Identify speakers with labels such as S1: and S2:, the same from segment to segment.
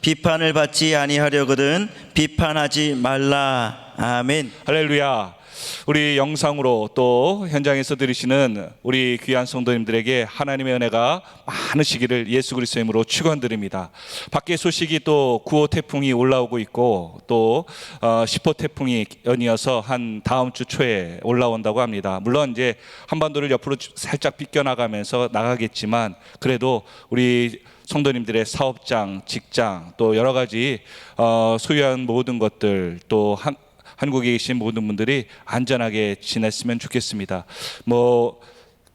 S1: 비판을 받지 아니하려거든 비판하지 말라. 아멘.
S2: 할렐루야. 우리 영상으로 또 현장에서 들으시는 우리 귀한 성도님들에게 하나님의 은혜가 많으시기를 예수 그리스도의 이름으로 축원드립니다. 밖에 소식이 또 9호 태풍이 올라오고 있고 또 10호 태풍이 연이어서 한 다음 주 초에 올라온다고 합니다. 물론 이제 한반도를 옆으로 살짝 빗겨나가면서 나가겠지만 그래도 우리 성도님들의 사업장, 직장 또 여러 가지 소유한 모든 것들 또 한국에 계신 모든 분들이 안전하게 지냈으면 좋겠습니다. 뭐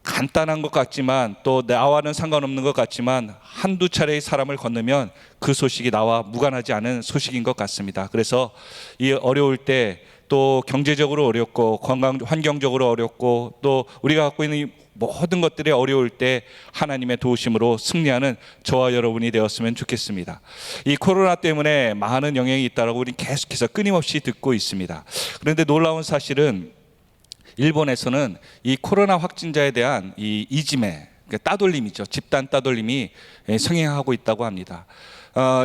S2: 간단한 것 같지만 또 나와는 상관없는 것 같지만 한두 차례의 사람을 건너면 그 소식이 나와 무관하지 않은 소식인 것 같습니다. 그래서 이 어려울 때 또 경제적으로 어렵고 건강 환경적으로 어렵고 또 우리가 갖고 있는 이 모든 것들이 어려울 때 하나님의 도우심으로 승리하는 저와 여러분이 되었으면 좋겠습니다. 이 코로나 때문에 많은 영향이 있다고 우리는 계속해서 끊임없이 듣고 있습니다. 그런데 놀라운 사실은 일본에서는 이 코로나 확진자에 대한 이 이지메, 따돌림이죠. 집단 따돌림이 성행하고 있다고 합니다.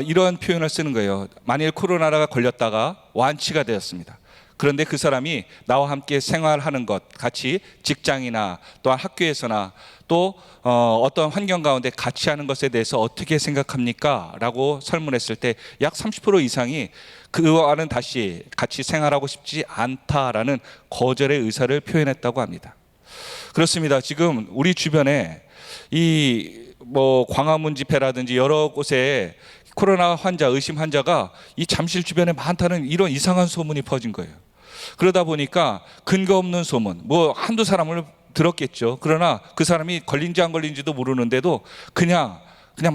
S2: 이런 표현을 쓰는 거예요. 만일 코로나가 걸렸다가 완치가 되었습니다. 그런데 그 사람이 나와 함께 생활하는 것, 같이 직장이나 또한 학교에서나 또 어떤 환경 가운데 같이 하는 것에 대해서 어떻게 생각합니까? 라고 설문했을 때 약 30% 이상이 그와는 다시 같이 생활하고 싶지 않다라는 거절의 의사를 표현했다고 합니다. 그렇습니다. 지금 우리 주변에 이 광화문 집회라든지 여러 곳에 코로나 환자, 의심 환자가 이 잠실 주변에 많다는 이런 이상한 소문이 퍼진 거예요. 그러다 보니까 근거 없는 소문, 한두 사람을 들었겠죠. 그러나 그 사람이 걸린지 안 걸린지도 모르는데도 그냥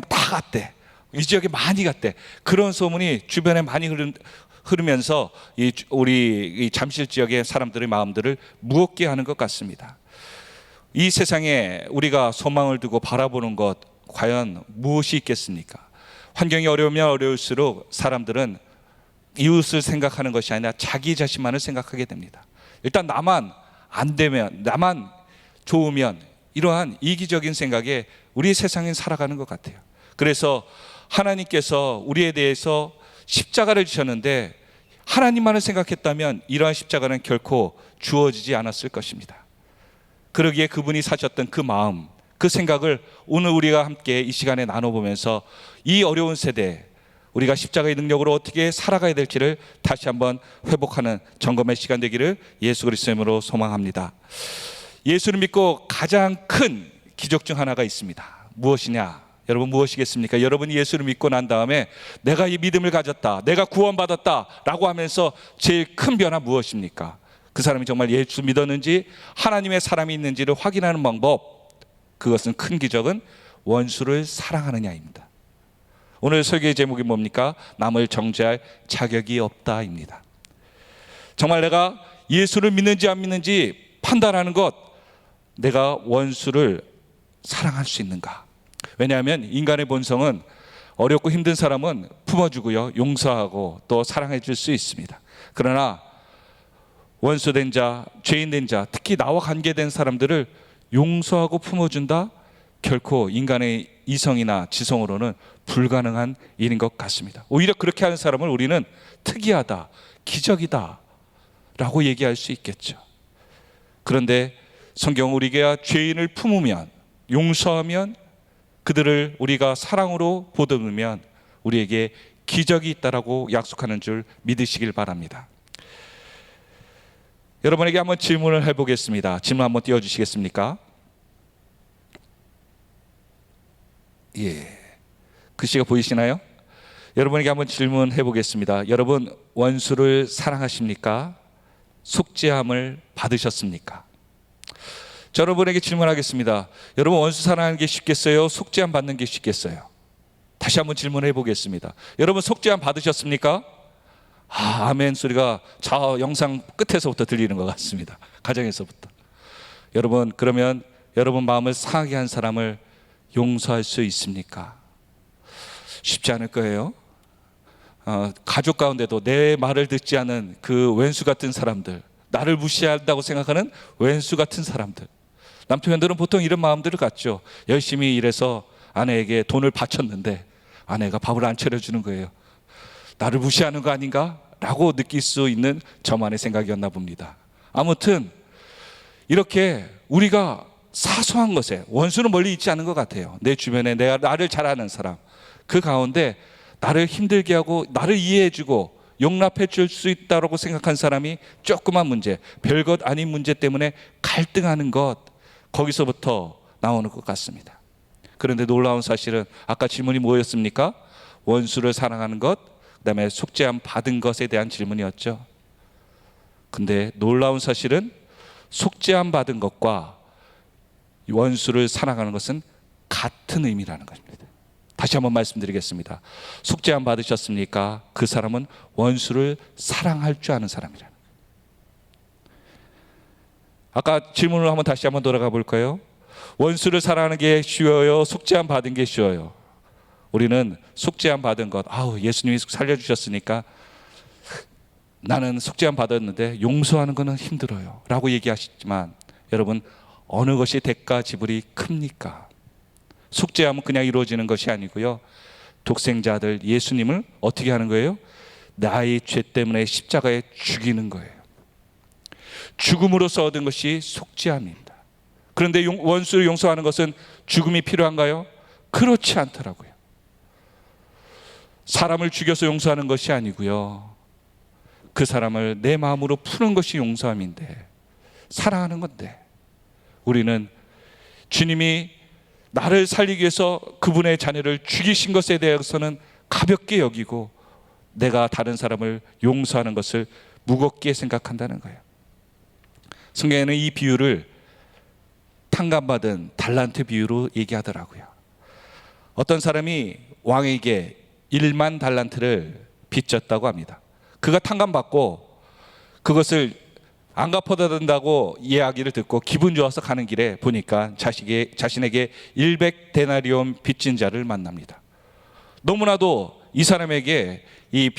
S2: 다 갔대. 이 지역에 많이 갔대. 그런 소문이 주변에 많이 흐르면서 우리 잠실 지역의 사람들의 마음들을 무겁게 하는 것 같습니다. 이 세상에 우리가 소망을 두고 바라보는 것 과연 무엇이 있겠습니까? 환경이 어려우면 어려울수록 사람들은 이웃을 생각하는 것이 아니라 자기 자신만을 생각하게 됩니다. 일단 나만 안 되면, 나만 좋으면 이러한 이기적인 생각에 우리 세상은 살아가는 것 같아요. 그래서 하나님께서 우리에 대해서 십자가를 지셨는데 하나님만을 생각했다면 이러한 십자가는 결코 주어지지 않았을 것입니다. 그러기에 그분이 사셨던 그 마음, 그 생각을 오늘 우리가 함께 이 시간에 나눠보면서 이 어려운 세대에 우리가 십자가의 능력으로 어떻게 살아가야 될지를 다시 한번 회복하는 점검의 시간 되기를 예수 그리스도의 이름으로 소망합니다. 예수를 믿고 가장 큰 기적 중 하나가 있습니다. 무엇이냐? 여러분 무엇이겠습니까? 여러분이 예수를 믿고 난 다음에 내가 이 믿음을 가졌다, 내가 구원받았다 라고 하면서 제일 큰 변화 무엇입니까? 그 사람이 정말 예수 믿었는지 하나님의 사람이 있는지를 확인하는 방법, 그것은 큰 기적은 원수를 사랑하느냐입니다. 오늘 설교의 제목이 뭡니까? 남을 정죄할 자격이 없다입니다. 정말 내가 예수를 믿는지 안 믿는지 판단하는 것, 내가 원수를 사랑할 수 있는가? 왜냐하면 인간의 본성은 어렵고 힘든 사람은 품어주고요, 용서하고 또 사랑해 줄 수 있습니다. 그러나 원수된 자, 죄인된 자, 특히 나와 관계된 사람들을 용서하고 품어준다? 결코 인간의 이성이나 지성으로는 불가능한 일인 것 같습니다. 오히려 그렇게 하는 사람을 우리는 특이하다, 기적이다 라고 얘기할 수 있겠죠. 그런데 성경은 우리가 죄인을 품으면, 용서하면, 그들을 우리가 사랑으로 보듬으면 우리에게 기적이 있다라고 약속하는 줄 믿으시길 바랍니다. 여러분에게 한번 질문을 해보겠습니다. 질문 한번 띄워주시겠습니까? 글씨가 보이시나요? 여러분에게 한번 질문해 보겠습니다. 여러분 원수를 사랑하십니까? 속죄함을 받으셨습니까? 저 여러분에게 질문하겠습니다. 여러분 원수 사랑하는 게 쉽겠어요? 속죄함 받는 게 쉽겠어요? 다시 한번 질문해 보겠습니다. 여러분 속죄함 받으셨습니까? 아멘 소리가 저 영상 끝에서부터 들리는 것 같습니다. 가정에서부터. 여러분 그러면 여러분 마음을 상하게 한 사람을 용서할 수 있습니까? 쉽지 않을 거예요. 가족 가운데도 내 말을 듣지 않은 그 왼수 같은 사람들, 나를 무시한다고 생각하는 왼수 같은 사람들, 남편들은 보통 이런 마음들을 갖죠. 열심히 일해서 아내에게 돈을 바쳤는데 아내가 밥을 안 차려주는 거예요. 나를 무시하는 거 아닌가? 라고 느낄 수 있는 저만의 생각이었나 봅니다. 아무튼 이렇게 우리가 사소한 것에, 원수는 멀리 있지 않은 것 같아요. 내 주변에 나를 잘 아는 사람, 그 가운데 나를 힘들게 하고 나를 이해해주고 용납해 줄 수 있다고 생각한 사람이 조그만 문제, 별것 아닌 문제 때문에 갈등하는 것, 거기서부터 나오는 것 같습니다. 그런데 놀라운 사실은 아까 질문이 뭐였습니까? 원수를 사랑하는 것, 그다음에 속죄함 받은 것에 대한 질문이었죠. 근데 놀라운 사실은 속죄함 받은 것과 원수를 사랑하는 것은 같은 의미라는 것입니다. 다시 한번 말씀드리겠습니다. 속죄함 받으셨습니까? 그 사람은 원수를 사랑할 줄 아는 사람이라는 거예요. 아까 질문을 한번 다시 한번 돌아가 볼까요? 원수를 사랑하는 게 쉬워요? 속죄함 받은 게 쉬워요? 우리는 속죄함 받은 것, 예수님이 살려주셨으니까 나는 속죄함 받았는데 용서하는 것은 힘들어요 라고 얘기하시지만, 여러분, 어느 것이 대가 지불이 큽니까? 속죄함은 그냥 이루어지는 것이 아니고요, 독생자 아들 예수님을 어떻게 하는 거예요? 나의 죄 때문에 십자가에 죽이는 거예요. 죽음으로써 얻은 것이 속죄함입니다. 그런데 원수를 용서하는 것은 죽음이 필요한가요? 그렇지 않더라고요. 사람을 죽여서 용서하는 것이 아니고요, 그 사람을 내 마음으로 푸는 것이 용서함인데, 사랑하는 건데, 우리는 주님이 나를 살리기 위해서 그분의 자녀를 죽이신 것에 대해서는 가볍게 여기고 내가 다른 사람을 용서하는 것을 무겁게 생각한다는 거예요. 성경에는 이 비유를 탕감받은 달란트 비유로 얘기하더라고요. 어떤 사람이 왕에게 1만 달란트를 빚졌다고 합니다. 그가 탕감받고 그것을 안 갚아야 된다고 이야기를 듣고 기분 좋아서 가는 길에 보니까 자신에게 100데나리온 빚진 자를 만납니다. 너무나도 이 사람에게 이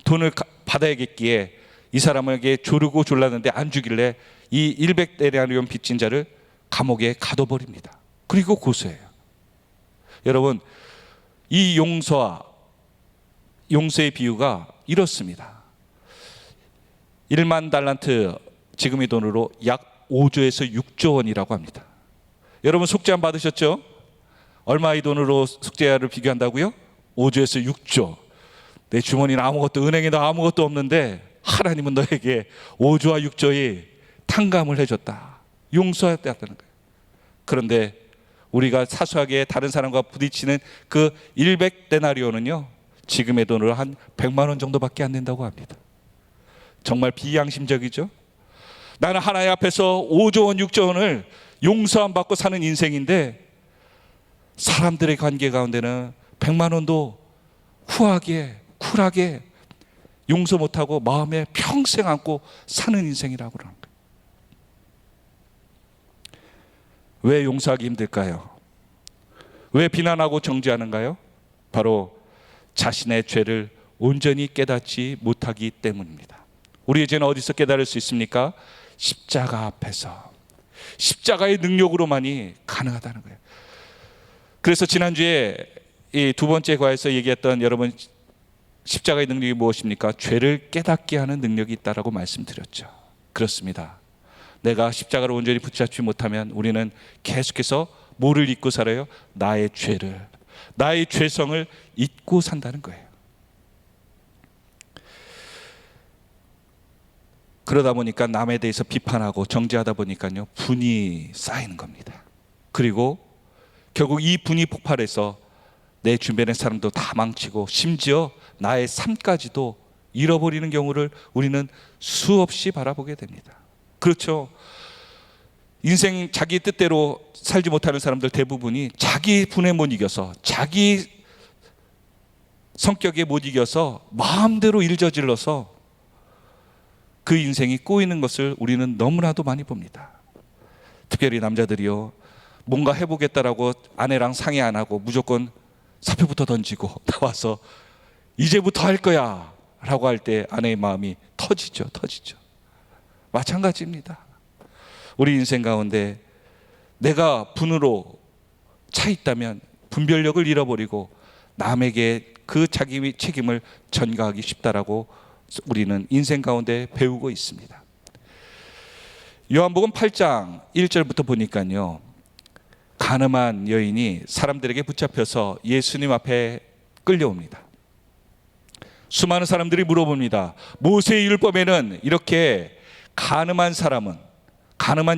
S2: 돈을 받아야겠기에 이 사람에게 조르고 졸랐는데 안 주길래 이 100데나리온 빚진 자를 감옥에 가둬버립니다. 그리고 고소해요. 여러분, 이 용서의 비유가 이렇습니다. 1만 달란트, 지금의 돈으로 약 5조에서 6조 원이라고 합니다. 여러분, 속죄함 받으셨죠? 얼마의 돈으로 속죄를 비교한다고요? 5조에서 6조. 내 주머니는 아무것도, 은행에도 아무것도 없는데 하나님은 너에게 5조와 6조의 탕감을 해줬다, 용서했다는 거예요. 그런데 우리가 사소하게 다른 사람과 부딪히는 그 100데나리온은요, 지금의 돈으로 한 100만 원 정도밖에 안 된다고 합니다. 정말 비양심적이죠? 나는 하나님 앞에서 5조 원, 6조 원을 용서함 받고 사는 인생인데, 사람들의 관계 가운데는 100만 원도 후하게, 쿨하게 용서 못하고 마음에 평생 안고 사는 인생이라고 그러는 거예요. 왜 용서하기 힘들까요? 왜 비난하고 정죄하는가요? 바로 자신의 죄를 온전히 깨닫지 못하기 때문입니다. 우리 이제는 어디서 깨달을 수 있습니까? 십자가 앞에서, 십자가의 능력으로만이 가능하다는 거예요. 그래서 지난주에 이 두 번째 과에서 얘기했던, 여러분, 십자가의 능력이 무엇입니까? 죄를 깨닫게 하는 능력이 있다라고 말씀드렸죠. 그렇습니다. 내가 십자가를 온전히 붙잡지 못하면 우리는 계속해서 뭐를 잊고 살아요? 나의 죄를, 나의 죄성을 잊고 산다는 거예요. 그러다 보니까 남에 대해서 비판하고 정죄하다 보니까요, 분이 쌓이는 겁니다. 그리고 결국 이 분이 폭발해서 내 주변의 사람도 다 망치고 심지어 나의 삶까지도 잃어버리는 경우를 우리는 수없이 바라보게 됩니다. 그렇죠? 인생 자기 뜻대로 살지 못하는 사람들 대부분이 자기 분에 못 이겨서, 자기 성격에 못 이겨서 마음대로 일 저질러서 그 인생이 꼬이는 것을 우리는 너무나도 많이 봅니다. 특별히 남자들이요, 뭔가 해보겠다라고 아내랑 상의 안 하고 무조건 사표부터 던지고 나와서 이제부터 할 거야 라고 할 때 아내의 마음이 터지죠. 마찬가지입니다. 우리 인생 가운데 내가 분으로 차 있다면 분별력을 잃어버리고 남에게 그 자기 책임을 전가하기 쉽다라고 우리는 인생 가운데 배우고 있습니다. 요한복음 8장 1절부터 보니까요, 가늠한 여인이 사람들에게 붙잡혀서 예수님 앞에 끌려옵니다. 수많은 사람들이 물어봅니다. 모세의 율법에는 이렇게 가늠한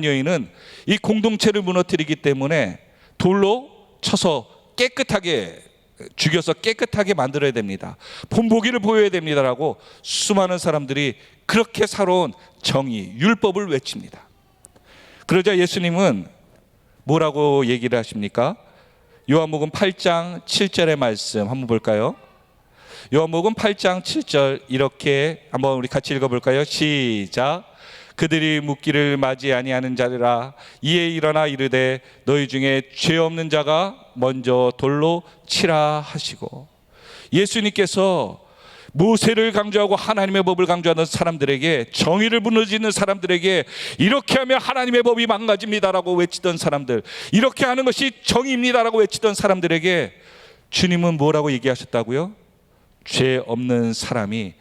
S2: 여인은 이 공동체를 무너뜨리기 때문에 돌로 쳐서 깨끗하게 죽여서 깨끗하게 만들어야 됩니다. 본보기를 보여야 됩니다라고 수많은 사람들이 그렇게 살아온 정의, 율법을 외칩니다. 그러자 예수님은 뭐라고 얘기를 하십니까? 요한복음 8장 7절의 말씀 한번 볼까요? 요한복음 8장 7절 이렇게 한번 우리 같이 읽어볼까요? 시작. 그들이 묻기를 맞이 아니하는 자들아 이에 일어나 이르되 너희 중에 죄 없는 자가 먼저 돌로 치라 하시고, 예수님께서 모세를 강조하고 하나님의 법을 강조하는 사람들에게, 정의를 무너지는 사람들에게 이렇게 하면 하나님의 법이 망가집니다라고 외치던 사람들, 이렇게 하는 것이 정의입니다라고 외치던 사람들에게 주님은 뭐라고 얘기하셨다고요? 죄 없는 사람이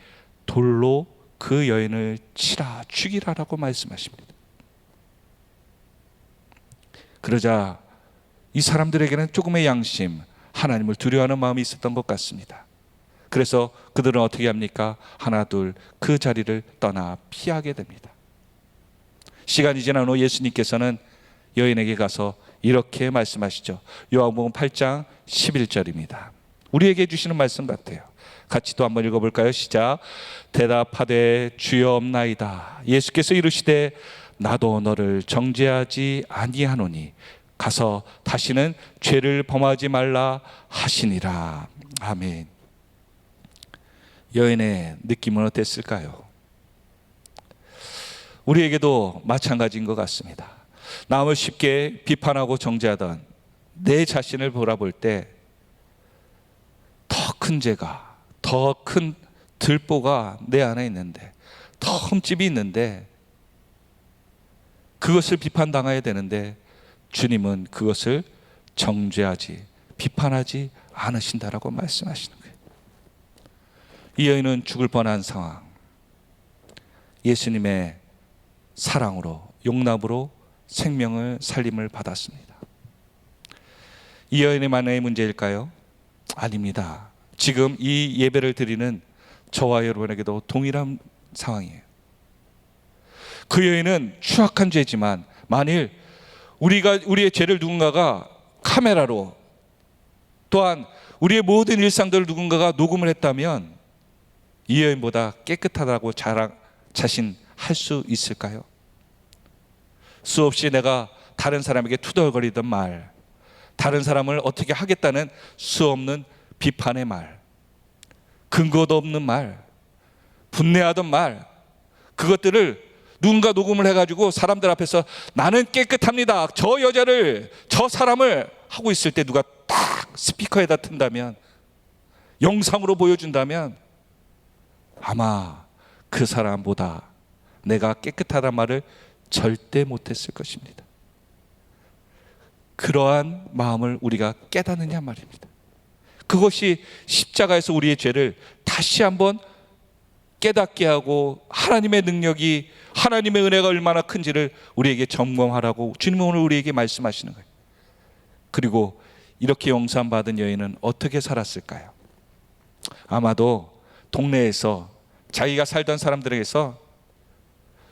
S2: 돌로 그 여인을 치라, 죽이라라고 말씀하십니다. 그러자 이 사람들에게는 조금의 양심, 하나님을 두려워하는 마음이 있었던 것 같습니다. 그래서 그들은 어떻게 합니까? 하나 둘 그 자리를 떠나 피하게 됩니다. 시간이 지난 후 예수님께서는 여인에게 가서 이렇게 말씀하시죠. 요한복음 8장 11절입니다. 우리에게 주시는 말씀 같아요. 같이 또 한번 읽어볼까요? 시작. 대답하되 주여 없나이다. 예수께서 이르시되 나도 너를 정죄하지 아니하노니 가서 다시는 죄를 범하지 말라 하시니라. 아멘. 여인의 느낌은 어땠을까요? 우리에게도 마찬가지인 것 같습니다. 남을 쉽게 비판하고 정죄하던 내 자신을 돌아볼 때 더 큰 죄가, 더 큰 들보가 내 안에 있는데, 더 흠집이 있는데 그것을 비판당해야 되는데 주님은 그것을 정죄하지, 비판하지 않으신다라고 말씀하시는 거예요. 이 여인은 죽을 뻔한 상황, 예수님의 사랑으로, 용납으로 생명을, 살림을 받았습니다. 이 여인의만의 문제일까요? 아닙니다. 지금 이 예배를 드리는 저와 여러분에게도 동일한 상황이에요. 그 여인은 추악한 죄지만 만일 우리의 죄를 누군가가 카메라로, 또한 우리의 모든 일상들을 누군가가 녹음을 했다면 이 여인보다 깨끗하다고 자신할 수 있을까요? 수없이 내가 다른 사람에게 투덜거리던 말, 다른 사람을 어떻게 하겠다는 수없는 비판의 말, 근거도 없는 말, 분내하던 말, 그것들을 누군가 녹음을 해가지고 사람들 앞에서 나는 깨끗합니다, 저 여자를, 저 사람을 하고 있을 때 누가 딱 스피커에다 튼다면, 영상으로 보여준다면 아마 그 사람보다 내가 깨끗하단 말을 절대 못했을 것입니다. 그러한 마음을 우리가 깨닫느냐 말입니다. 그것이 십자가에서 우리의 죄를 다시 한번 깨닫게 하고 하나님의 능력이, 하나님의 은혜가 얼마나 큰지를 우리에게 점검하라고 주님은 오늘 우리에게 말씀하시는 거예요. 그리고 이렇게 용서받은 여인은 어떻게 살았을까요? 아마도 동네에서 자기가 살던 사람들에게서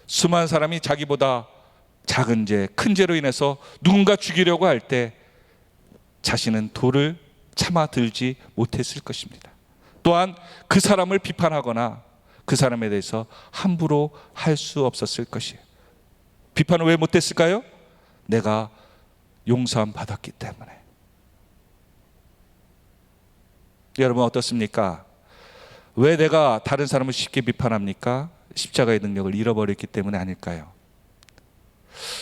S2: 수많은 사람이 자기보다 작은 죄, 큰 죄로 인해서 누군가 죽이려고 할 때 자신은 돌을 참아 들지 못했을 것입니다. 또한 그 사람을 비판하거나 그 사람에 대해서 함부로 할 수 없었을 것이에요. 비판을 왜 못했을까요? 내가 용서함 받았기 때문에. 여러분 어떻습니까? 왜 내가 다른 사람을 쉽게 비판합니까? 십자가의 능력을 잃어버렸기 때문에 아닐까요?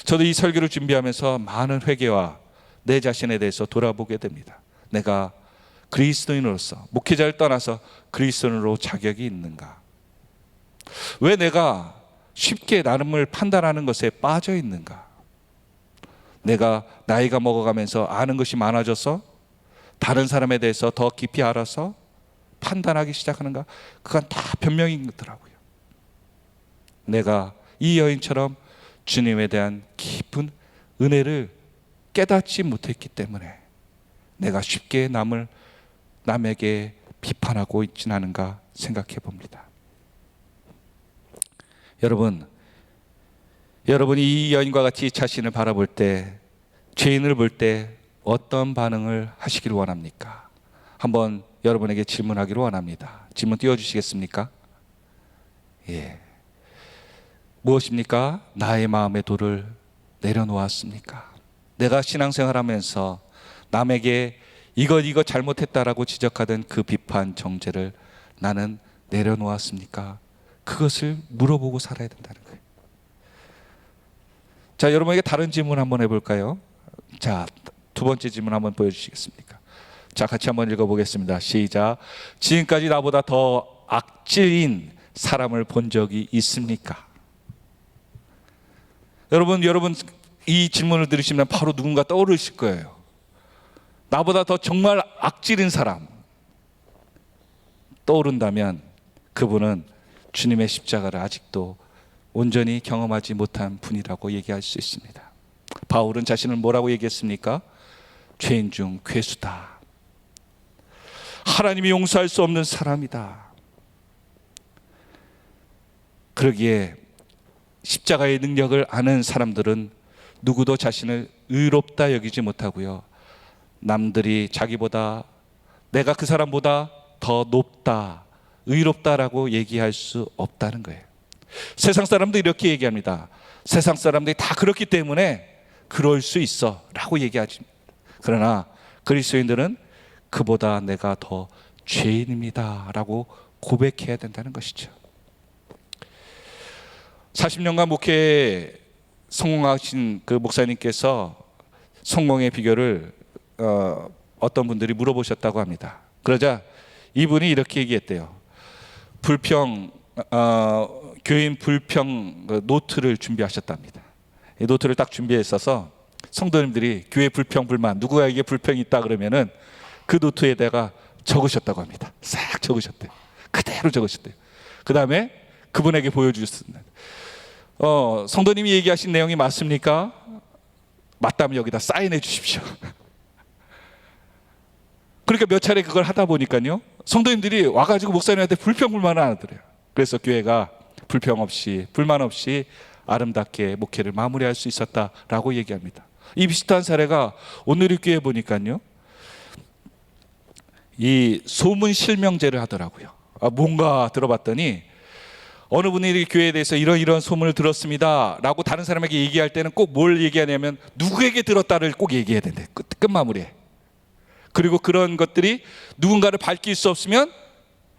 S2: 저도 이 설교를 준비하면서 많은 회개와 내 자신에 대해서 돌아보게 됩니다. 내가 그리스도인으로서, 목회자를 떠나서 그리스도인으로 자격이 있는가? 왜 내가 쉽게 나름을 판단하는 것에 빠져 있는가? 내가 나이가 먹어가면서 아는 것이 많아져서 다른 사람에 대해서 더 깊이 알아서 판단하기 시작하는가? 그건 다 변명인 거더라고요. 내가 이 여인처럼 주님에 대한 깊은 은혜를 깨닫지 못했기 때문에 내가 쉽게 남에게 비판하고 있진 않은가 생각해 봅니다. 여러분이 이 여인과 같이 자신을 바라볼 때, 죄인을 볼 때 어떤 반응을 하시길 원합니까? 한번 여러분에게 질문하기를 원합니다. 질문 띄워주시겠습니까? 예. 무엇입니까? 나의 마음의 돌을 내려놓았습니까? 내가 신앙생활하면서 남에게 이거 잘못했다라고 지적하던 그 비판 정죄를 나는 내려놓았습니까? 그것을 물어보고 살아야 된다는 거예요. 자, 여러분에게 다른 질문 한번 해볼까요? 자, 두 번째 질문 한번 보여주시겠습니까? 자, 같이 한번 읽어보겠습니다. 시작. 지금까지 나보다 더 악질인 사람을 본 적이 있습니까? 여러분 이 질문을 들으시면 바로 누군가 떠오르실 거예요. 나보다 더 정말 악질인 사람 떠오른다면 그분은 주님의 십자가를 아직도 온전히 경험하지 못한 분이라고 얘기할 수 있습니다. 바울은 자신을 뭐라고 얘기했습니까? 죄인 중 괴수다. 하나님이 용서할 수 없는 사람이다. 그러기에 십자가의 능력을 아는 사람들은 누구도 자신을 의롭다 여기지 못하고요, 남들이 자기보다, 내가 그 사람보다 더 높다, 의롭다라고 얘기할 수 없다는 거예요. 세상 사람도 이렇게 얘기합니다. 세상 사람들이 다 그렇기 때문에 그럴 수 있어 라고 얘기하지. 그러나 그리스도인들은 그보다 내가 더 죄인입니다 라고 고백해야 된다는 것이죠. 40년간 목회에 성공하신 그 목사님께서 성공의 비결을 어떤 분들이 물어보셨다고 합니다. 그러자 이분이 이렇게 얘기했대요. 교인 불평 노트를 준비하셨답니다. 이 노트를 딱 준비했어서 성도님들이 교회 불평 불만, 누구에게 불평이 있다 그러면은 그 노트에다가 적으셨다고 합니다. 싹 적으셨대요. 그대로 적으셨대요. 그 다음에 그분에게 보여주셨습니다. 성도님이 얘기하신 내용이 맞습니까? 맞다면 여기다 사인해 주십시오. 그러니까 몇 차례 그걸 하다 보니까요, 성도님들이 와가지고 목사님한테 불평 불만을 안 하더래요. 그래서 교회가 불평 없이 불만 없이 아름답게 목회를 마무리할 수 있었다라고 얘기합니다. 이 비슷한 사례가 오늘 이 교회 보니까요, 이 소문 실명제를 하더라고요. 뭔가 들어봤더니 어느 분이 교회에 대해서 이런 소문을 들었습니다 라고 다른 사람에게 얘기할 때는 꼭 뭘 얘기하냐면 누구에게 들었다를 꼭 얘기해야 된대. 끝마무리에. 그리고 그런 것들이 누군가를 밝힐 수 없으면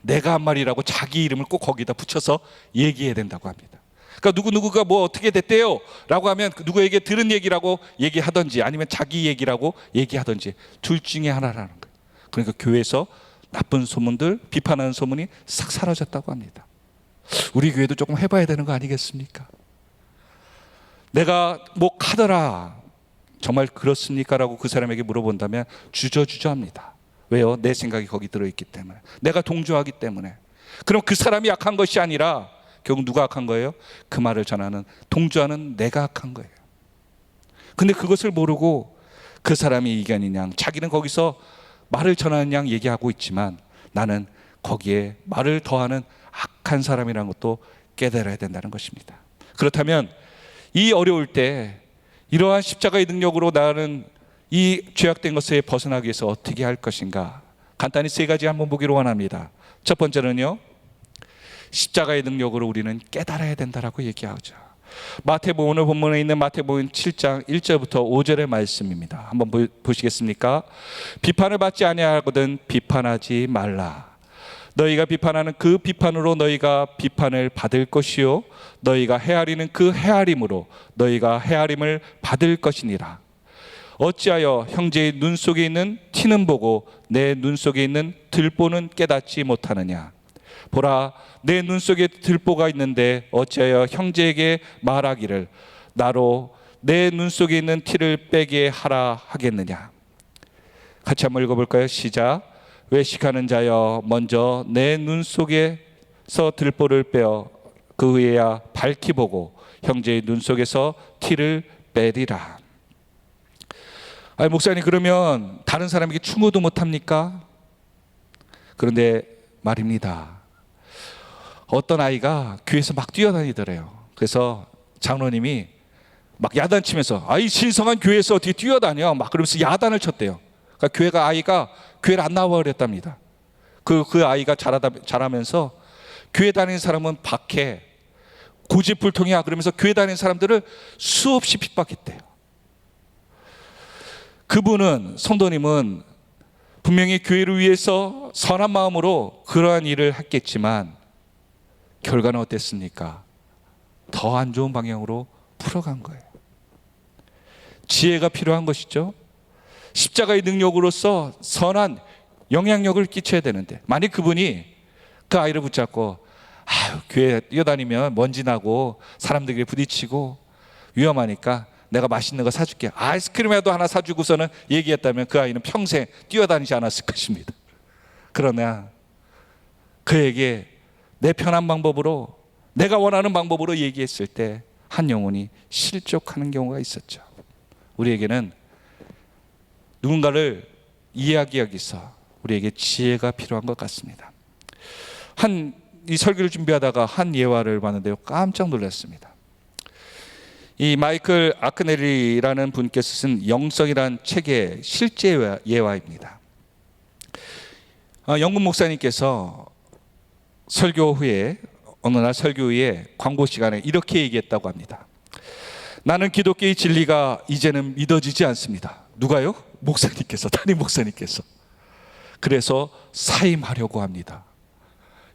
S2: 내가 한 말이라고 자기 이름을 꼭 거기다 붙여서 얘기해야 된다고 합니다. 그러니까 누구가 뭐 어떻게 됐대요 라고 하면 누구에게 들은 얘기라고 얘기하든지 아니면 자기 얘기라고 얘기하든지 둘 중에 하나라는 거예요. 그러니까 교회에서 나쁜 소문들, 비판하는 소문이 싹 사라졌다고 합니다. 우리 교회도 조금 해봐야 되는 거 아니겠습니까? 내가 하더라, 정말 그렇습니까? 라고 그 사람에게 물어본다면 주저주저합니다. 왜요? 내 생각이 거기 들어있기 때문에, 내가 동조하기 때문에. 그럼 그 사람이 악한 것이 아니라 결국 누가 악한 거예요? 그 말을 전하는, 동조하는 내가 악한 거예요. 근데 그것을 모르고 그 사람이 이견인 양, 자기는 거기서 말을 전하는 양 얘기하고 있지만 나는 거기에 말을 더하는 악한 사람이라는 것도 깨달아야 된다는 것입니다. 그렇다면 이 어려울 때 이러한 십자가의 능력으로 나는 이 죄악된 것에 벗어나기 위해서 어떻게 할 것인가? 간단히 세 가지 한번 보기로 원합니다. 첫 번째는요, 십자가의 능력으로 우리는 깨달아야 된다라고 얘기하죠. 마태복음, 오늘 본문에 있는 마태복음 7장 1절부터 5절의 말씀입니다. 한번 보시겠습니까? 비판을 받지 아니하거든 비판하지 말라. 너희가 비판하는 그 비판으로 너희가 비판을 받을 것이요, 너희가 헤아리는 그 헤아림으로 너희가 헤아림을 받을 것이니라. 어찌하여 형제의 눈 속에 있는 티는 보고 내 눈 속에 있는 들보는 깨닫지 못하느냐? 보라, 내 눈 속에 들보가 있는데 어찌하여 형제에게 말하기를 나로 내 눈 속에 있는 티를 빼게 하라 하겠느냐? 같이 한번 읽어볼까요? 시작. 외식하는 자여, 먼저 내 눈 속에서 들보를 빼어 그 후에야 밝히 보고 형제의 눈 속에서 티를 빼리라. 아니, 목사님, 그러면 다른 사람에게 충고도 못합니까? 그런데 말입니다. 어떤 아이가 교회에서 막 뛰어다니더래요. 그래서 장로님이 막 야단치면서, 아이 신성한 교회에서 어떻게 뛰어다녀? 막 그러면서 야단을 쳤대요. 그러니까 아이가 교회를 안 나와버렸답니다. 그 아이가 자라면서 교회 다니는 사람은 박해, 고집불통이야 그러면서 교회 다니는 사람들을 수없이 핍박했대요. 그분은, 성도님은 분명히 교회를 위해서 선한 마음으로 그러한 일을 했겠지만 결과는 어땠습니까? 더 안 좋은 방향으로 풀어간 거예요. 지혜가 필요한 것이죠. 십자가의 능력으로서 선한 영향력을 끼쳐야 되는데, 만약 그분이 그 아이를 붙잡고 교회 뛰어다니면 먼지 나고 사람들에게 부딪히고 위험하니까 내가 맛있는 거 사줄게, 아이스크림이라도 하나 사주고서는 얘기했다면 그 아이는 평생 뛰어다니지 않았을 것입니다. 그러나 그에게 내 편한 방법으로, 내가 원하는 방법으로 얘기했을 때 한 영혼이 실족하는 경우가 있었죠. 우리에게는 누군가를 이야기하기 위해서 우리에게 지혜가 필요한 것 같습니다. 이 설교를 준비하다가 한 예화를 봤는데요, 깜짝 놀랐습니다. 이 마이클 아크넬리라는 분께서 쓴 영성이라는 책의 실제 예화입니다. 영국 목사님께서 설교 후에, 어느 날 설교 후에 광고 시간에 이렇게 얘기했다고 합니다. 나는 기독교의 진리가 이제는 믿어지지 않습니다. 누가요? 목사님께서, 담임 목사님께서. 그래서 사임하려고 합니다.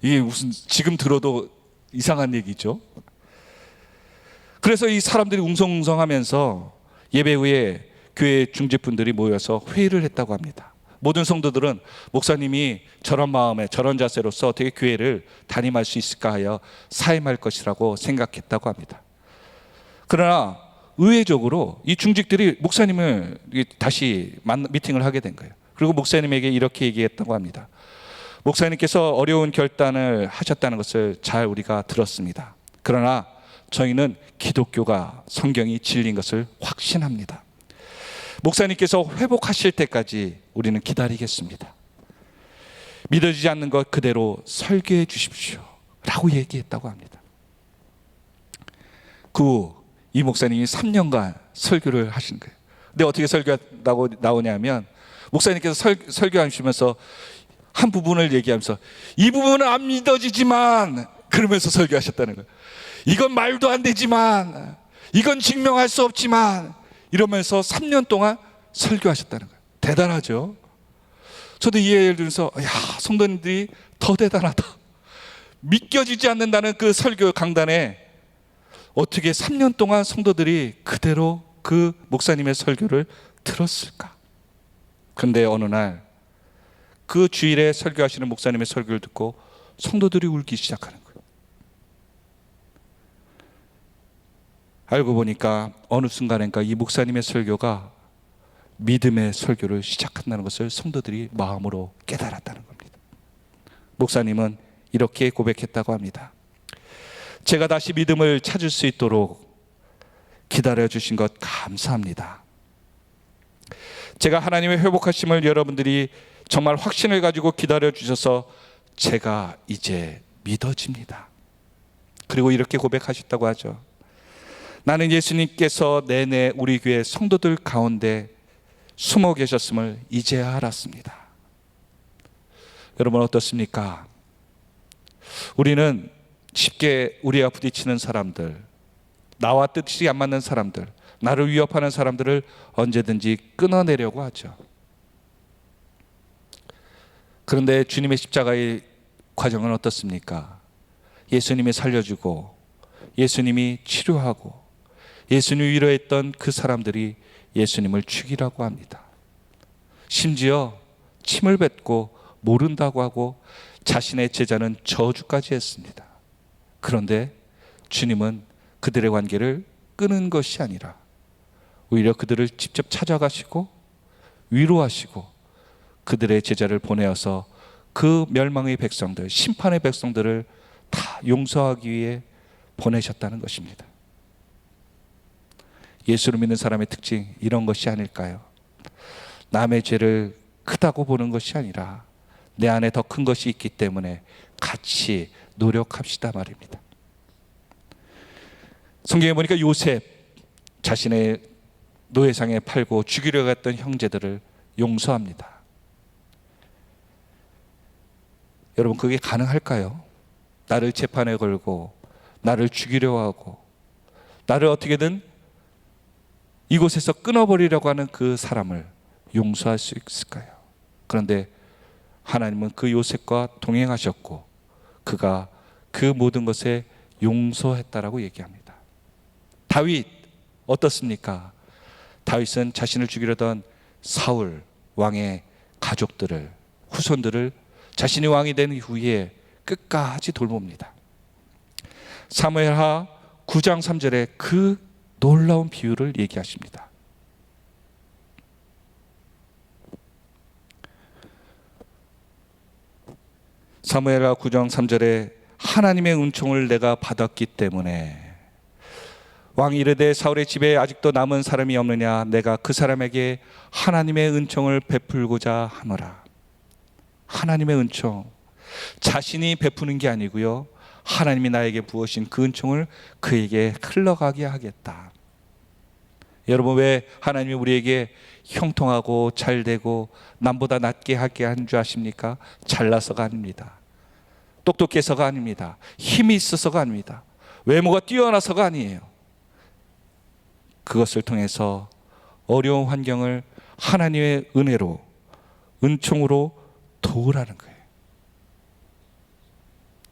S2: 이게 무슨, 지금 들어도 이상한 얘기죠. 그래서 이 사람들이 웅성웅성하면서 예배 후에 교회 중직분들이 모여서 회의를 했다고 합니다. 모든 성도들은 목사님이 저런 마음에 저런 자세로서 어떻게 교회를 담임할 수 있을까 하여 사임할 것이라고 생각했다고 합니다. 그러나 의외적으로 이 중직들이 목사님을 다시 미팅을 하게 된 거예요. 그리고 목사님에게 이렇게 얘기했다고 합니다. 목사님께서 어려운 결단을 하셨다는 것을 잘 우리가 들었습니다. 그러나 저희는 기독교가, 성경이 진리인 것을 확신합니다. 목사님께서 회복하실 때까지 우리는 기다리겠습니다. 믿어지지 않는 것 그대로 설교해 주십시오 라고 얘기했다고 합니다. 그 후 이 목사님이 3년간 설교를 하신 거예요. 근데 어떻게 설교하다고 나오냐면, 목사님께서 설교하시면서 한 부분을 얘기하면서 이 부분은 안 믿어지지만 그러면서 설교하셨다는 거예요. 이건 말도 안 되지만, 이건 증명할 수 없지만, 이러면서 3년 동안 설교하셨다는 거예요. 대단하죠. 저도 이 예를 들어서, 야, 성도님들이 더 대단하다. 믿겨지지 않는다는 그 설교 강단에 어떻게 3년 동안 성도들이 그대로 그 목사님의 설교를 들었을까? 그런데 어느 날 그 주일에 설교하시는 목사님의 설교를 듣고 성도들이 울기 시작하는 거예요. 알고 보니까 어느 순간인가 이 목사님의 설교가 믿음의 설교를 시작한다는 것을 성도들이 마음으로 깨달았다는 겁니다. 목사님은 이렇게 고백했다고 합니다. 제가 다시 믿음을 찾을 수 있도록 기다려주신 것 감사합니다. 제가 하나님의 회복하심을 여러분들이 정말 확신을 가지고 기다려주셔서 제가 이제 믿어집니다. 그리고 이렇게 고백하셨다고 하죠. 나는 예수님께서 내내 우리 교회 성도들 가운데 숨어 계셨음을 이제야 알았습니다. 여러분 어떻습니까? 우리는 쉽게 우리와 부딪히는 사람들, 나와 뜻이 안 맞는 사람들, 나를 위협하는 사람들을 언제든지 끊어내려고 하죠. 그런데 주님의 십자가의 과정은 어떻습니까? 예수님이 살려주고, 예수님이 치료하고, 예수님이 위로했던 그 사람들이 예수님을 죽이라고 합니다. 심지어 침을 뱉고 모른다고 하고 자신의 제자는 저주까지 했습니다. 그런데 주님은 그들의 관계를 끊은 것이 아니라 오히려 그들을 직접 찾아가시고 위로하시고 그들의 제자를 보내어서 그 멸망의 백성들, 심판의 백성들을 다 용서하기 위해 보내셨다는 것입니다. 예수를 믿는 사람의 특징, 이런 것이 아닐까요? 남의 죄를 크다고 보는 것이 아니라 내 안에 더 큰 것이 있기 때문에 같이 노력합시다 말입니다. 성경에 보니까 요셉 자신의 노예상에 팔고 죽이려고 했던 형제들을 용서합니다. 여러분, 그게 가능할까요? 나를 재판에 걸고 나를 죽이려고 하고 나를 어떻게든 이곳에서 끊어버리려고 하는 그 사람을 용서할 수 있을까요? 그런데 하나님은 그 요셉과 동행하셨고 그가 그 모든 것에 용서했다라고 얘기합니다. 다윗 어떻습니까? 다윗은 자신을 죽이려던 사울 왕의 가족들을, 후손들을 자신이 왕이 된 이후에 끝까지 돌봅니다. 사무엘하 9장 3절에 그 놀라운 비유를 얘기하십니다. 사무엘하 9장 3절에 하나님의 은총을 내가 받았기 때문에 왕이 이르되 사울의 집에 아직도 남은 사람이 없느냐, 내가 그 사람에게 하나님의 은총을 베풀고자 하노라. 하나님의 은총, 자신이 베푸는 게 아니고요, 하나님이 나에게 부으신 그 은총을 그에게 흘러가게 하겠다. 여러분, 왜 하나님이 우리에게 형통하고 잘되고 남보다 낫게 하게 한 줄 아십니까? 잘나서가 아닙니다. 똑똑해서가 아닙니다. 힘이 있어서가 아닙니다. 외모가 뛰어나서가 아니에요. 그것을 통해서 어려운 환경을 하나님의 은혜로, 은총으로 도우라는 거예요.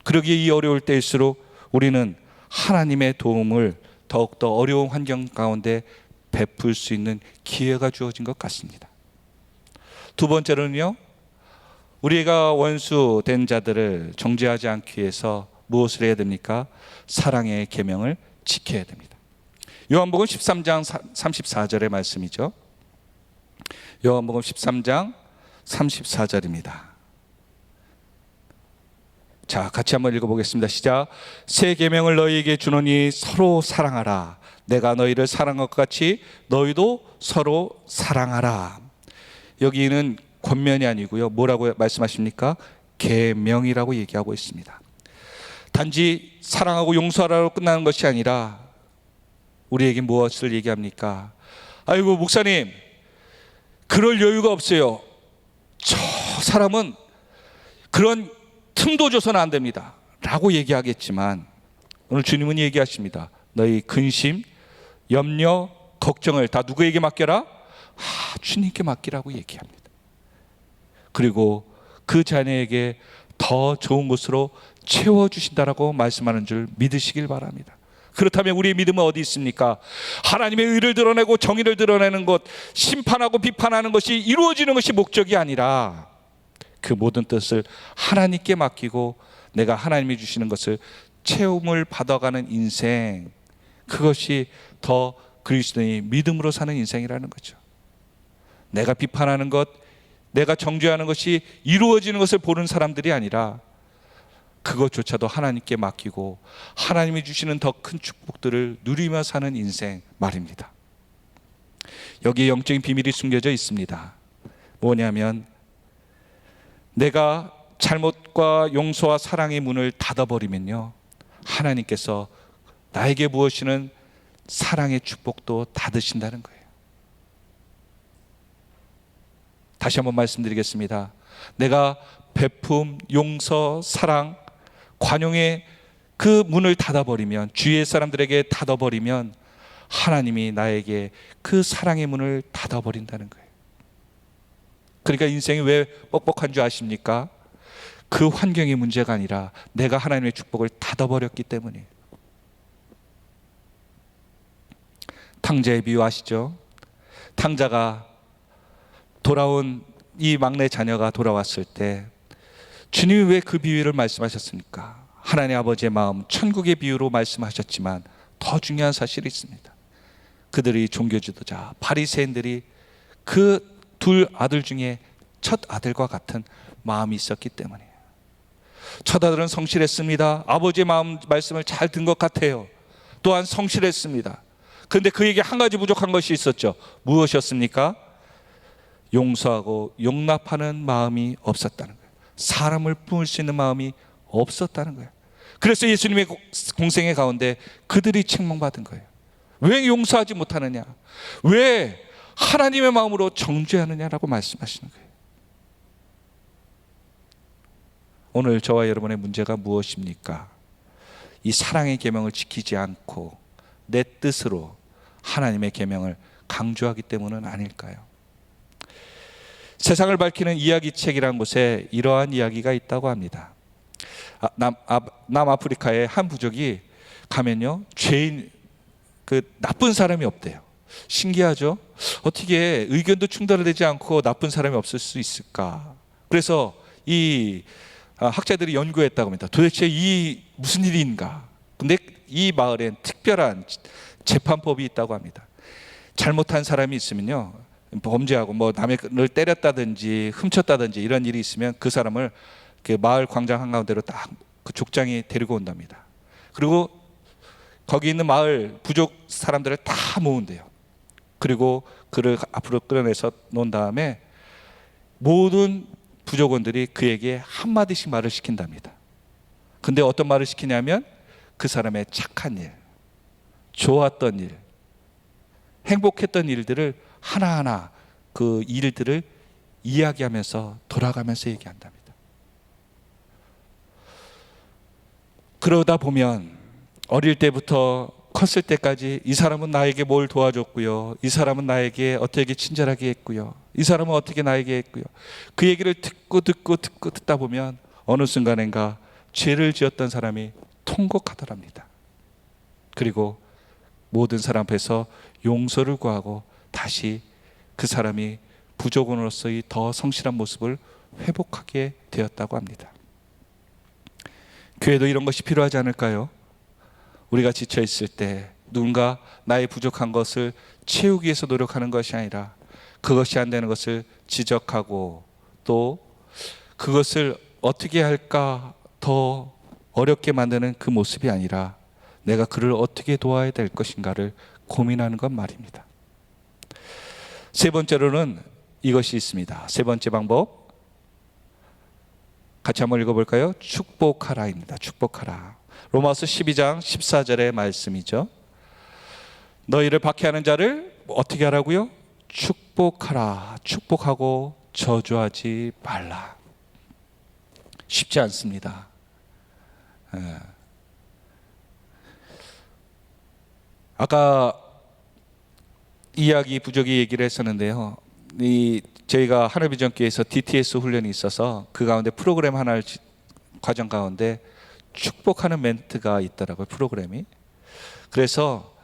S2: 그러기에 이 어려울 때일수록 우리는 하나님의 도움을 더욱더 어려운 환경 가운데 베풀 수 있는 기회가 주어진 것 같습니다. 두 번째로는요, 우리가 원수된 자들을 정죄하지 않기 위해서 무엇을 해야 됩니까? 사랑의 계명을 지켜야 됩니다. 요한복음 13장 34절의 말씀이죠. 요한복음 13장 34절입니다. 자, 같이 한번 읽어보겠습니다. 시작. 새 계명을 너희에게 주노니 서로 사랑하라. 내가 너희를 사랑한 것 같이 너희도 서로 사랑하라. 여기는 권면이 아니고요, 뭐라고 말씀하십니까? 계명이라고 얘기하고 있습니다. 단지 사랑하고 용서하라로 끝나는 것이 아니라 우리에게 무엇을 얘기합니까? 아이고 목사님, 그럴 여유가 없어요. 저 사람은 그런 틈도 줘서는 안 됩니다 라고 얘기하겠지만, 오늘 주님은 얘기하십니다. 너희 근심, 염려, 걱정을 다 누구에게 맡겨라? 주님께 맡기라고 얘기합니다. 그리고 그 자녀에게 더 좋은 것으로 채워주신다라고 말씀하는 줄 믿으시길 바랍니다. 그렇다면 우리의 믿음은 어디 있습니까? 하나님의 의를 드러내고 정의를 드러내는 것, 심판하고 비판하는 것이 이루어지는 것이 목적이 아니라 그 모든 뜻을 하나님께 맡기고 내가 하나님이 주시는 것을 체험을 받아가는 인생, 그것이 더 그리스도인이 믿음으로 사는 인생이라는 거죠. 내가 비판하는 것, 내가 정죄하는 것이 이루어지는 것을 보는 사람들이 아니라 그것조차도 하나님께 맡기고 하나님이 주시는 더 큰 축복들을 누리며 사는 인생 말입니다. 여기에 영적인 비밀이 숨겨져 있습니다. 뭐냐면, 내가 잘못과 용서와 사랑의 문을 닫아버리면요, 하나님께서 나에게 부으시는 사랑의 축복도 닫으신다는 거예요. 다시 한번 말씀드리겠습니다. 내가 베품, 용서, 사랑, 관용의 그 문을 닫아버리면, 주위의 사람들에게 닫아버리면 하나님이 나에게 그 사랑의 문을 닫아버린다는 거예요. 그러니까 인생이 왜 뻑뻑한 줄 아십니까? 그 환경이 문제가 아니라 내가 하나님의 축복을 닫아버렸기 때문이에요. 탕자의 비유 아시죠? 탕자가 돌아온 이 막내 자녀가 돌아왔을 때 주님이 왜 그 비유를 말씀하셨습니까? 하나님 아버지의 마음, 천국의 비유로 말씀하셨지만 더 중요한 사실이 있습니다. 그들이 종교 지도자 바리새인들이 그 둘 아들 중에 첫 아들과 같은 마음이 있었기 때문이에요. 첫 아들은 성실했습니다. 아버지의 말씀을 잘 든 것 같아요. 또한 성실했습니다. 그런데 그에게 한 가지 부족한 것이 있었죠. 무엇이었습니까? 용서하고 용납하는 마음이 없었다는 거예요. 사람을 품을 수 있는 마음이 없었다는 거예요. 그래서 예수님의 공생애 가운데 그들이 책망받은 거예요. 왜 용서하지 못하느냐? 왜 하나님의 마음으로 정죄하느냐라고 말씀하시는 거예요. 오늘 저와 여러분의 문제가 무엇입니까? 이 사랑의 계명을 지키지 않고 내 뜻으로 하나님의 계명을 강조하기 때문은 아닐까요? 세상을 밝히는 이야기책이라는 곳에 이러한 이야기가 있다고 합니다. 남아프리카의 한 부족이 가면요, 죄인, 나쁜 사람이 없대요. 신기하죠? 어떻게 의견도 충돌되지 않고 나쁜 사람이 없을 수 있을까? 그래서 이 학자들이 연구했다고 합니다. 도대체 이 무슨 일인가? 근데 이 마을엔 특별한 재판법이 있다고 합니다. 잘못한 사람이 있으면요, 범죄하고 뭐 남을 때렸다든지 훔쳤다든지 이런 일이 있으면 그 사람을 그 마을 광장 한가운데로 딱 그 족장이 데리고 온답니다. 그리고 거기 있는 마을 부족 사람들을 다 모은대요. 그리고 그를 앞으로 끌어내서 놓은 다음에 모든 부족원들이 그에게 한마디씩 말을 시킨답니다. 근데 어떤 말을 시키냐면 그 사람의 착한 일, 좋았던 일, 행복했던 일들을 하나하나 그 일들을 이야기하면서 돌아가면서 얘기한답니다. 그러다 보면 어릴 때부터 컸을 때까지 이 사람은 나에게 뭘 도와줬고요, 이 사람은 나에게 어떻게 친절하게 했고요, 이 사람은 어떻게 나에게 했고요, 그 얘기를 듣다 보면 어느 순간인가 죄를 지었던 사람이 통곡하더랍니다. 그리고 모든 사람 앞에서 용서를 구하고 다시 그 사람이 부족원으로서의 더 성실한 모습을 회복하게 되었다고 합니다. 교회도 이런 것이 필요하지 않을까요? 우리가 지쳐 있을 때 누군가 나의 부족한 것을 채우기 위해서 노력하는 것이 아니라 그것이 안 되는 것을 지적하고 또 그것을 어떻게 할까 더 어렵게 만드는 그 모습이 아니라 내가 그를 어떻게 도와야 될 것인가를 고민하는 것 말입니다. 세 번째로는 이것이 있습니다. 세 번째 방법, 같이 한번 읽어볼까요? 축복하라입니다. 축복하라. 로마서 12장 14절의 말씀이죠. 너희를 박해하는 자를 어떻게 하라고요? 축복하라. 축복하고 저주하지 말라. 쉽지 않습니다. 아까 이야기 부족이 얘기를 했었는데요. 저희가 하늘비전교회에서 DTS 훈련이 있어서 그 가운데 프로그램 하나를 과정 가운데 축복하는 멘트가 있더라고요. 프로그램이. 그래서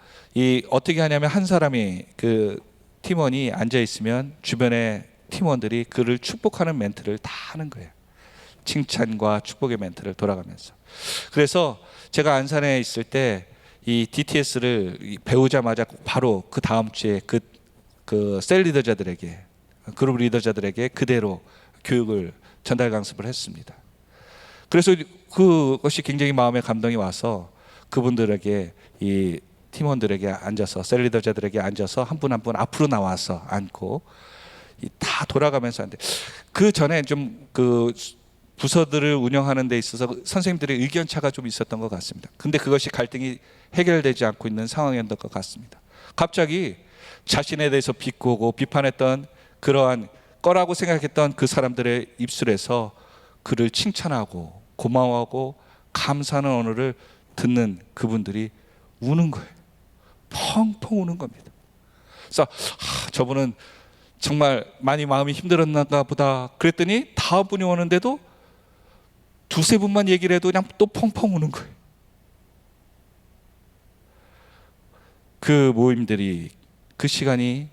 S2: 어떻게 하냐면 한 사람이 그 팀원이 앉아 있으면 주변에 팀원들이 그를 축복하는 멘트를 다 하는 거예요. 칭찬과 축복의 멘트를 돌아가면서. 그래서 제가 안산에 있을 때 이 DTS를 배우자마자 바로 그 다음 주에 그 셀 리더자들에게, 그룹 리더자들에게 그대로 교육을 전달 강습을 했습니다. 그래서 그것이 굉장히 마음에 감동이 와서 그분들에게, 이 팀원들에게 앉아서, 셀 리더자들에게 앉아서 한 분 한 분 앞으로 나와서 앉고 다 돌아가면서 하는데, 그 전에 좀 그 부서들을 운영하는 데 있어서 선생님들의 의견 차가 좀 있었던 것 같습니다. 근데 그것이 갈등이 해결되지 않고 있는 상황이었던 것 같습니다. 갑자기 자신에 대해서 비꼬고 비판했던 그러한 거라고 생각했던 그 사람들의 입술에서 그를 칭찬하고 고마워하고 감사하는 언어를 듣는 그분들이 우는 거예요. 펑펑 우는 겁니다. 그래서 저분은 정말 많이 마음이 힘들었나 보다 그랬더니 다음 분이 오는데도 두세 분만 얘기를 해도 그냥 또 펑펑 우는 거예요. 그 모임들이, 그 시간이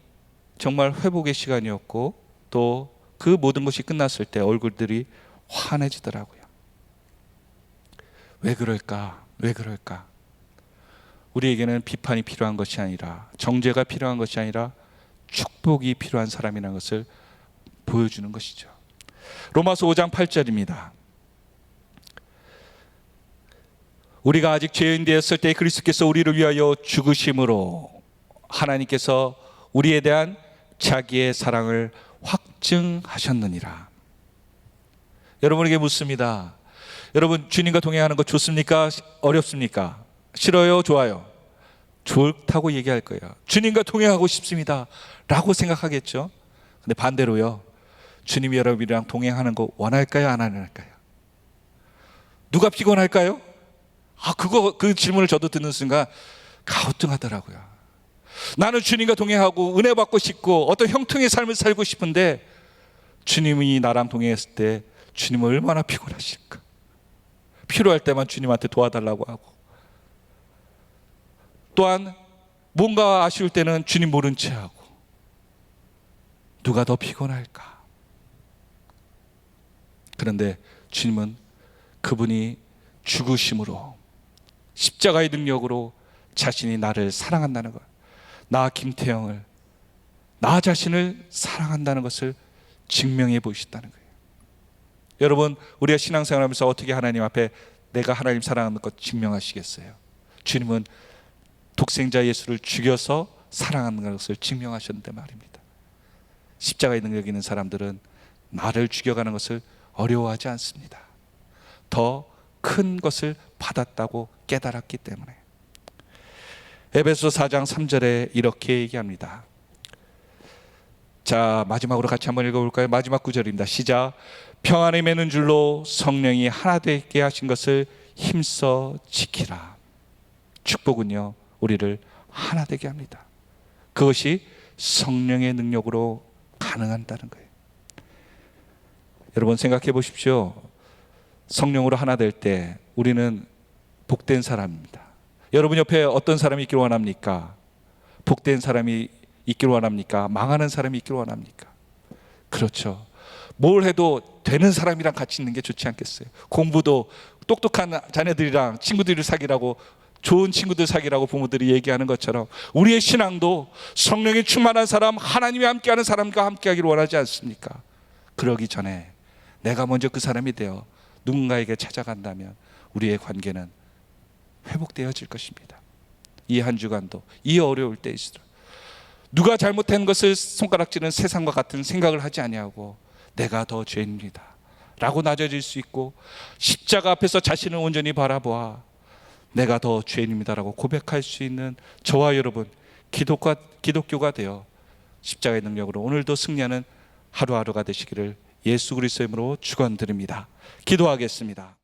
S2: 정말 회복의 시간이었고 또 그 모든 것이 끝났을 때 얼굴들이 환해지더라고요. 왜 그럴까? 왜 그럴까? 우리에게는 비판이 필요한 것이 아니라, 정죄가 필요한 것이 아니라 축복이 필요한 사람이라는 것을 보여주는 것이죠. 로마서 5장 8절입니다. 우리가 아직 죄인 되었을 때 그리스도께서 우리를 위하여 죽으심으로 하나님께서 우리에 대한 자기의 사랑을 확증하셨느니라. 여러분에게 묻습니다. 여러분, 주님과 동행하는 거 좋습니까? 어렵습니까? 싫어요? 좋아요? 좋다고 얘기할 거예요. 주님과 동행하고 싶습니다 라고 생각하겠죠. 근데 반대로요, 주님이 여러분이랑 동행하는 거 원할까요? 안 원할까요? 누가 피곤할까요? 그 질문을 저도 듣는 순간 가우뚱하더라고요. 나는 주님과 동행하고 은혜 받고 싶고 어떤 형통의 삶을 살고 싶은데 주님이 나랑 동행했을 때 주님은 얼마나 피곤하실까. 필요할 때만 주님한테 도와달라고 하고, 또한 뭔가 아쉬울 때는 주님 모른 채 하고, 누가 더 피곤할까. 그런데 주님은 그분이 죽으심으로, 십자가의 능력으로 자신이 나를 사랑한다는 것, 나 김태형을, 나 자신을 사랑한다는 것을 증명해 보이셨다는 거예요. 여러분, 우리가 신앙생활하면서 어떻게 하나님 앞에 내가 하나님 사랑하는 것 증명하시겠어요? 주님은 독생자 예수를 죽여서 사랑하는 것을 증명하셨는데 말입니다. 십자가의 능력이 있는 사람들은 나를 죽여가는 것을 어려워하지 않습니다. 더 큰 것을 받았다고 깨달았기 때문에. 에베소 4장 3절에 이렇게 얘기합니다. 자, 마지막으로 같이 한번 읽어볼까요? 마지막 구절입니다. 시작. 평안에 매는 줄로 성령이 하나 되게 하신 것을 힘써 지키라. 축복은요, 우리를 하나 되게 합니다. 그것이 성령의 능력으로 가능한다는 거예요. 여러분 생각해 보십시오. 성령으로 하나 될 때 우리는 복된 사람입니다. 여러분 옆에 어떤 사람이 있기를 원합니까? 복된 사람이 있기를 원합니까? 망하는 사람이 있기를 원합니까? 그렇죠. 뭘 해도 되는 사람이랑 같이 있는 게 좋지 않겠어요? 공부도 똑똑한 자녀들이랑 친구들을 사귀라고, 좋은 친구들 사귀라고 부모들이 얘기하는 것처럼 우리의 신앙도 성령이 충만한 사람, 하나님이 함께하는 사람과 함께하기를 원하지 않습니까? 그러기 전에 내가 먼저 그 사람이 되어 누군가에게 찾아간다면 우리의 관계는 회복되어질 것입니다. 이 한 주간도 이 어려울 때일수록 누가 잘못한 것을 손가락질은 세상과 같은 생각을 하지 아니하고 내가 더 죄인입니다 라고 낮아질 수 있고, 십자가 앞에서 자신을 온전히 바라보아 내가 더 죄인입니다 라고 고백할 수 있는 저와 여러분, 기독교가 되어 십자가의 능력으로 오늘도 승리하는 하루하루가 되시기를 예수 그리스도의 이름으로 축원드립니다. 기도하겠습니다.